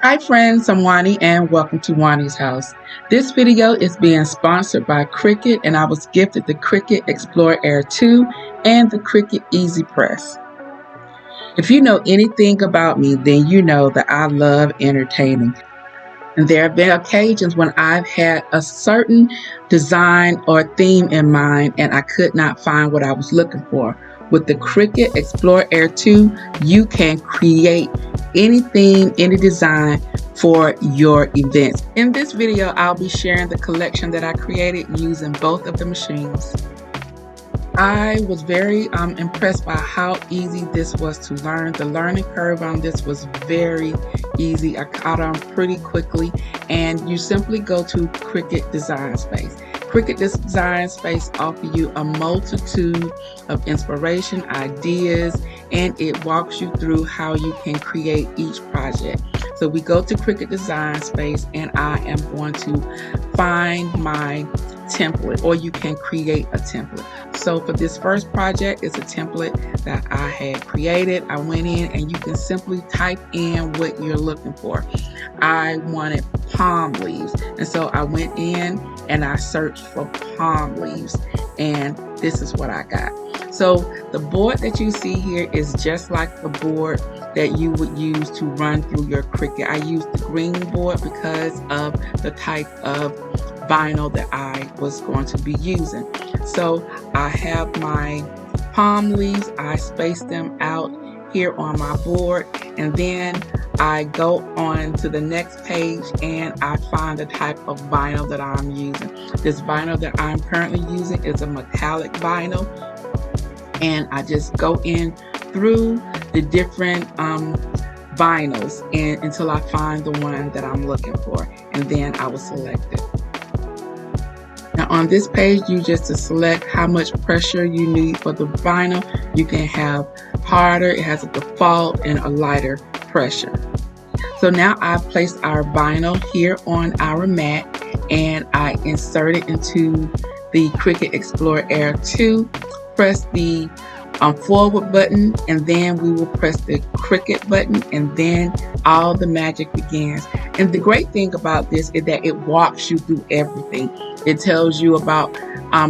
Hi friends, I'm Juani and welcome to Juani's house. This video is being sponsored by Cricut and I was gifted the Cricut Explore Air 2 and the Cricut Easy Press. If you know anything about me, then you know that I love entertaining. And there have been occasions when I've had a certain design or theme in mind and I could not find what I was looking for. With the Cricut Explore Air 2, you can create any theme, any design for your events. In this video, I'll be sharing the collection that I created using both of the machines. I was very impressed by how easy this was to learn. The learning curve on this was very easy. I caught on pretty quickly, and you simply go to Cricut Design Space. Cricut Design Space offers you a multitude of inspiration, ideas, and it walks you through how you can create each project. So we go to Cricut Design Space, and I am going to find my template, or you can create a template. So for this first project, it's a template that I had created. I went in and you can simply type in what you're looking for. I wanted palm leaves, and so I went in and I searched for palm leaves, and this is what I got. So the board that you see here is just like the board that you would use to run through your Cricut. I used the green board because of the type of vinyl that I was going to be using. So I have my palm leaves, I space them out here on my board, and then I go on to the next page and I find the type of vinyl that I'm using. This vinyl that I'm currently using is a metallic vinyl, and I just go in through the different vinyls and until I find the one that I'm looking for, and then I will select it. Now on this page, you just to select how much pressure you need for the vinyl. You can have harder, it has a default, and a lighter pressure. So now I've placed our vinyl here on our mat, and I insert it into the Cricut Explore Air 2. Press the forward button, and then we will press the Cricut button, and then all the magic begins. And the great thing about this is that it walks you through everything. It tells you about,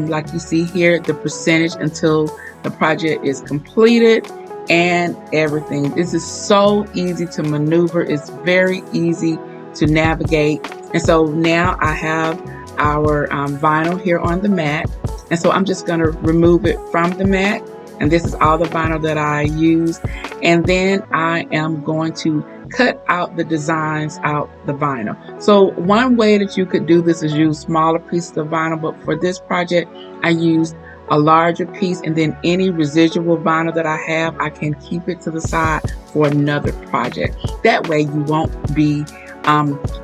like you see here, the percentage until the project is completed and everything. This is so easy to maneuver. It's very easy to navigate. And so now I have our vinyl here on the mat. And so I'm just going to remove it from the mat. And this is all the vinyl that I use. And then I am going to cut out the designs out the vinyl. So one way that you could do this is use smaller pieces of vinyl, but for this project I used a larger piece, and then any residual vinyl that I have, I can keep it to the side for another project. That way you won't be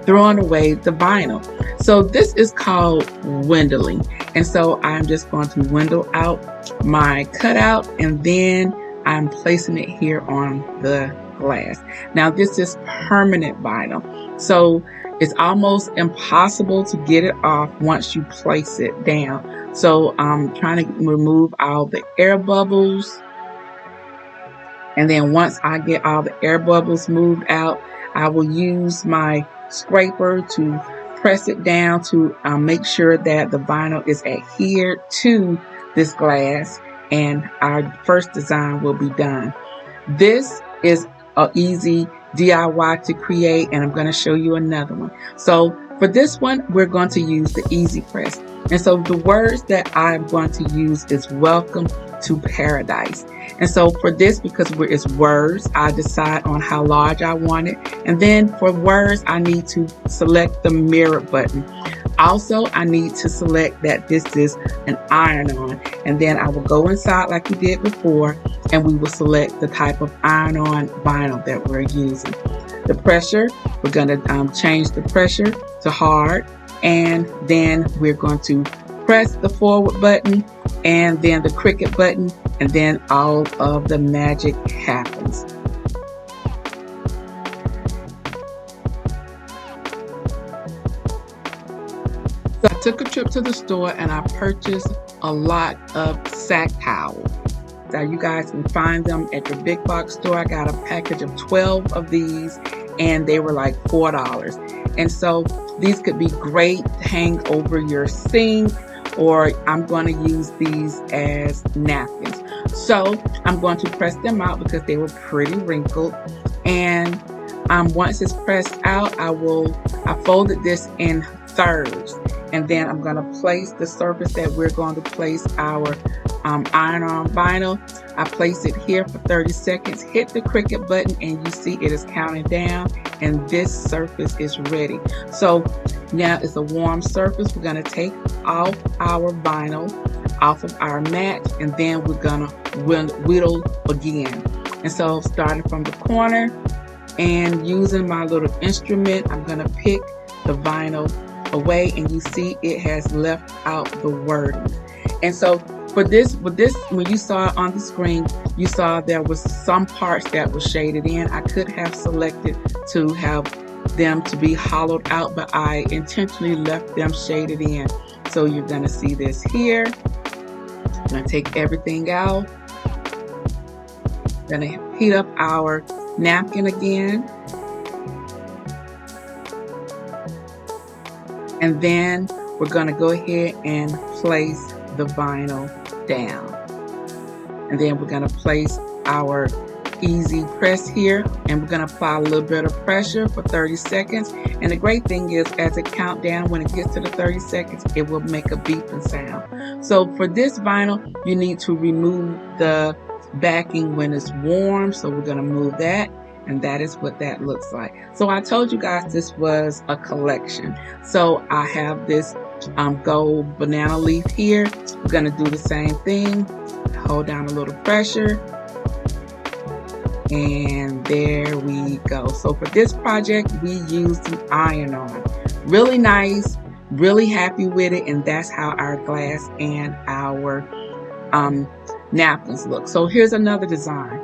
throwing away the vinyl. So this is called windowing, and so I'm just going to window out my cutout, and then I'm placing it here on the glass. Now this is permanent vinyl, so it's almost impossible to get it off once you place it down. So I'm trying to remove all the air bubbles, and then once I get all the air bubbles moved out, I will use my scraper to press it down to make sure that the vinyl is adhered to this glass, and our first design will be done. This is an easy DIY to create, and I'm going to show you another one. So for this one, we're going to use the Easy Press. And so the words that I'm going to use is welcome to paradise. And so for this, because it's words, I decide on how large I want it. And then for words, I need to select the mirror button. Also, I need to select that this is an iron-on, and then I will go inside like we did before, and we will select the type of iron-on vinyl that we're using. The pressure, we're going to change the pressure to hard, and then we're going to press the forward button and then the Cricut button, and then all of the magic happens. So I took a trip to the store and I purchased a lot of sack towels. Now you guys can find them at your big box store. I got a package of 12 of these, and they were like $4. And so these could be great to hang over your sink, or I'm going to use these as napkins. So I'm going to press them out because they were pretty wrinkled. And once it's pressed out, I folded this in thirds, and then I'm going to place the surface that we're going to place our iron-on vinyl. I place it here for 30 seconds, hit the Cricut button, and you see it is counting down, and this surface is ready. So now it's a warm surface. We're going to take off our vinyl off of our mat, and then we're going to whittle again. And so starting from the corner and using my little instrument, I'm going to pick the vinyl away, and you see it has left out the wording. And so with this, when you saw it on the screen, you saw there was some parts that were shaded in. I could have selected to have them to be hollowed out, but I intentionally left them shaded in. So you're going to see this here. I'm going to take everything out. Going to heat up our napkin again. And then we're going to go ahead and place the vinyl down. And then we're going to place our easy press here, and we're going to apply a little bit of pressure for 30 seconds. And the great thing is, as it count down, when it gets to the 30 seconds, it will make a beeping sound. So for this vinyl, you need to remove the backing when it's warm. So we're going to move that, and that is what that looks like. So I told you guys this was a collection. So I have this gold banana leaf here. We're going to do the same thing. Hold down a little pressure, and there we go. So for this project, we used an iron-on. Really nice, really happy with it, and that's how our glass and our napkins look. So here's another design.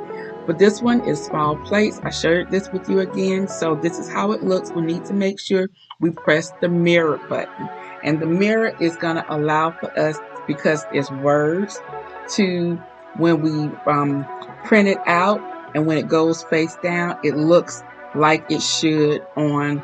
But this one is small plates. I shared this with you again. So this is how it looks. We need to make sure we press the mirror button. And the mirror is going to allow for us, because it's words, to, when we print it out and when it goes face down, it looks like it should on,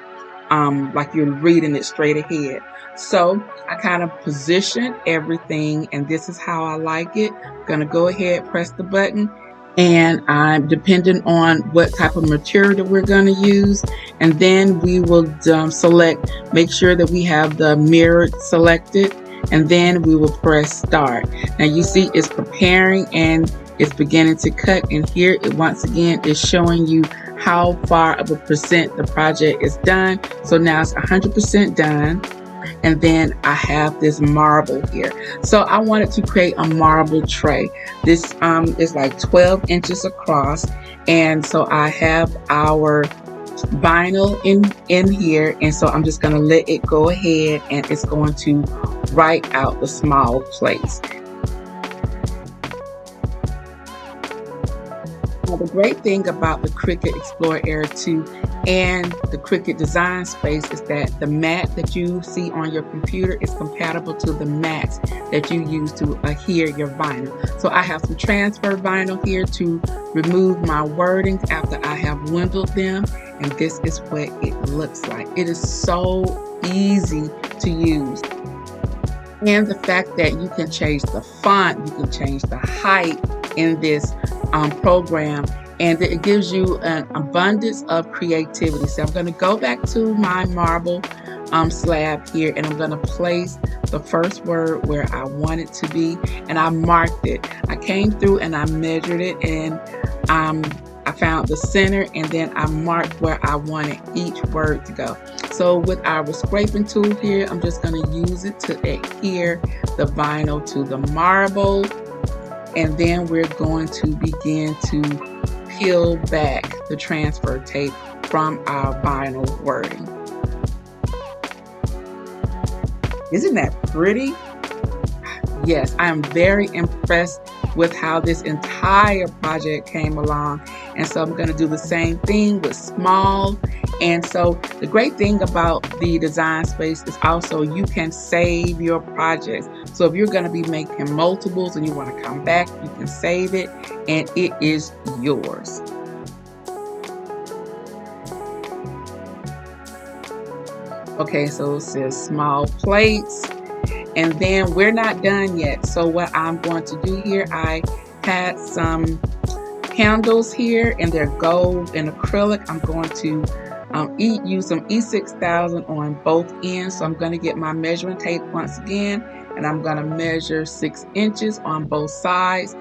like you're reading it straight ahead. So I kind of position everything, and this is how I like it. I'm going to go ahead, press the button, and I'm depending on what type of material that we're going to use, and then we will select, make sure that we have the mirror selected, and then we will press start. Now you see it's preparing and it's beginning to cut, and here it once again is showing you how far of a percent the project is done. So now it's 100% done. And then I have this marble here. So I wanted to create a marble tray. This is like 12 inches across. And so I have our vinyl in here. And so I'm just going to let it go ahead, and it's going to write out the small plates. Now, the great thing about the Cricut Explore Era 2 and the Cricut Design Space is that the mat that you see on your computer is compatible to the mats that you use to adhere your vinyl. So I have some transfer vinyl here to remove my wordings after I have windowed them, and this is what it looks like. It is so easy to use. And the fact that you can change the font, you can change the height in this program, and it gives you an abundance of creativity. So I'm going to go back to my marble slab here, and I'm going to place the first word where I want it to be, and I marked it. I came through and I measured it, and I found the center, and then I marked where I wanted each word to go. So with our scraping tool here, I'm just going to use it to adhere the vinyl to the marble, and then we're going to begin to peel back the transfer tape from our vinyl wording. Isn't that pretty? Yes, I am very impressed with how this entire project came along. And so I'm going to do the same thing with small. And so the great thing about the design space is also you can save your projects. So if you're going to be making multiples and you want to come back, you can save it and it is yours. Okay, so it says small plates. And then we're not done yet. So what I'm going to do here, I had some handles here and they're gold and acrylic. I'm going to use some E6000 on both ends. So I'm going to get my measuring tape once again, and I'm going to measure 6 inches on both sides,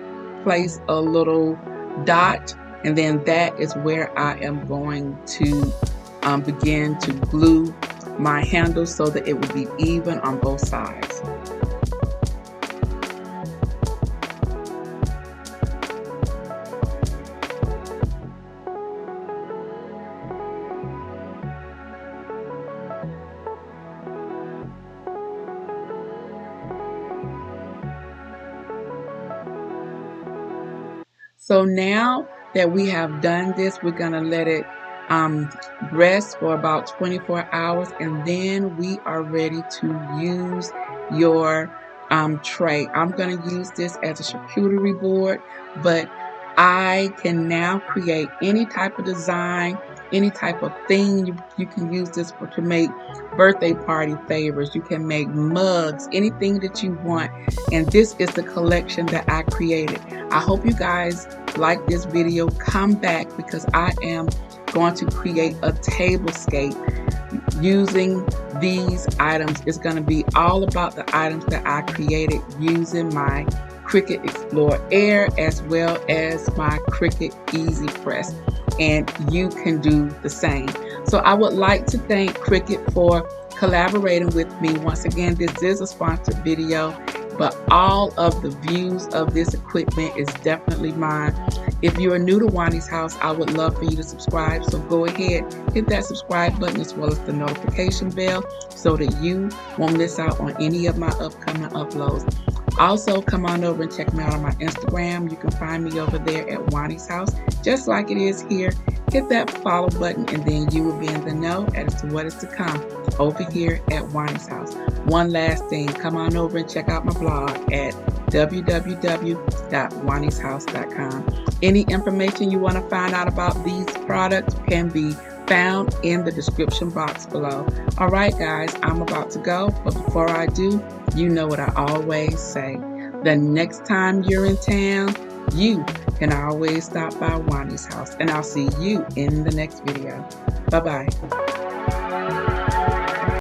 place a little dot, and then that is where I am going to begin to glue my handle so that it will be even on both sides. So now that we have done this, we're going to let it rest for about 24 hours, and then we are ready to use your tray. I'm going to use this as a charcuterie board, but I can now create any type of design, any type of thing. You can use this to make birthday party favors. You can make mugs, anything that you want. And this is the collection that I created. I hope you guys like this video. Come back, because I am going to create a tablescape using these items. It's going to be all about the items that I created using my Cricut Explore Air as well as my Cricut Easy Press, and you can do the same. So I would like to thank Cricut for collaborating with me. Once again, this is a sponsored video, but all of the views of this equipment is definitely mine. If you are new to Juani's house, I would love for you to subscribe. So go ahead, hit that subscribe button as well as the notification bell so that you won't miss out on any of my upcoming uploads. Also, come on over and check me out on my Instagram. You can find me over there at Juani's house, just like it is here. Hit that follow button, and then you will be in the know as to what is to come over here at Juani's house. One last thing, come on over and check out my blog at www.juanishouse.com. Any information you want to find out about these products can be found in the description box below. All right, guys, I'm about to go, but before I do, you know what I always say. The next time you're in town, you can always stop by Juani's house, and I'll see you in the next video. Bye-bye.